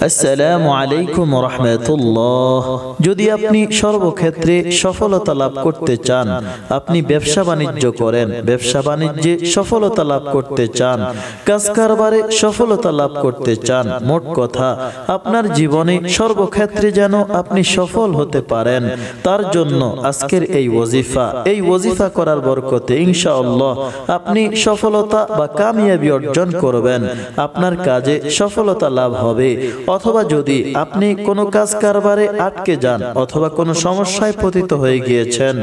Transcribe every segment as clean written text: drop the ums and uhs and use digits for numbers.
আসসালামু আলাইকুম রাহমাতুল্লাহ। যদি আপনি সর্বক্ষেত্রে সফলতা লাভ করতে চান, আপনি ব্যবসা বাণিজ্য করেন, ব্যবসা বাণিজ্যে সফলতা লাভ করতে চান, কাজ কারবারে সফলতা লাভ করতে চান, মোট কথা আপনার জীবনে সর্বক্ষেত্রে যেন আপনি সফল হতে পারেন, তার জন্য আজকের এই ওয়াজিফা করার বরকতে ইনশাআল্লাহ আপনি সফলতা বা কামিয়াবি অর্জন করবেন, আপনার কাজে সফলতা লাভ হবে। অথবা যদি আপনি কোনো কাজ কারবারে আটকে যান অথবা কোনো সমস্যায় পতিত হয়ে গিয়েছেন,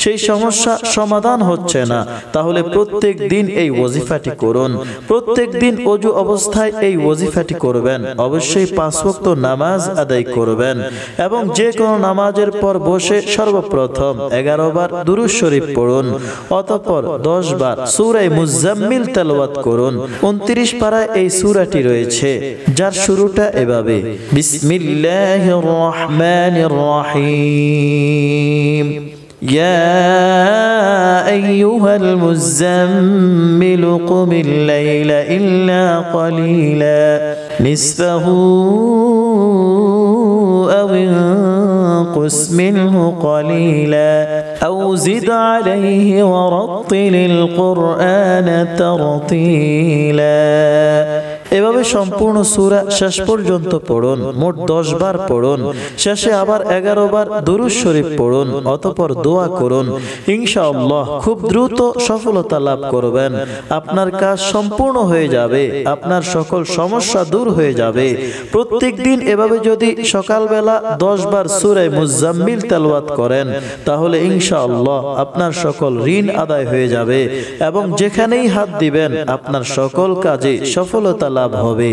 সেই সমস্যা সমাধান হচ্ছে না, তাহলে প্রত্যেক দিন এই ওয়াজিফাটি করুন। প্রত্যেক দিন ওযু অবস্থায় এই ওয়াজিফাটি করবেন। অবশ্যই 5 ওয়াক্ত নামাজ আদায় করবেন এবং যে কোনো নামাজের পর বসে সর্বপ্রথম 11 বার দুরূদ শরীফ পড়ুন, অতঃপর 10 বার সূরা মুজাম্মিল তেলাওয়াত করুন। 29 পারায় এই সূরাটি রয়েছে, যার শুরুটা এভাবে, বিসমিল্লাহির রহমানির রহিম, ইয়া আইয়ুহাল মুজাম্মিল কুমিল লাইলা ইল্লা ক্বালিলা নিসফাহু আও ইনকুস মিনহু ক্বালিলা আও জিদ আলাইহি ওয়া রাত্তিলিল কুরআনা তারতিলা। এভাবে সম্পূর্ণ সূরা শেষ পর্যন্ত পড়ুন, মোট 10 বার পড়ুন। শেষে আবার 11 বার দুরূদ শরীফ পড়ুন, অতঃপর দোয়া করুন। ইনশাআল্লাহ খুব দ্রুত সফলতা লাভ করবেন, আপনার কাজ সম্পূর্ণ হয়ে যাবে, আপনার সকল সমস্যা দূর হয়ে যাবে। প্রত্যেক দিন এভাবে যদি সকালবেলা 10 বার সূরা মুজাম্মিল তেলাওয়াত করেন, তাহলে ইনশাআল্লাহ আপনার সকল ঋণ আদায় হয়ে যাবে এবং যেখানেই হাত দিবেন আপনার সকল কাজে সফলতা লাভ হবে।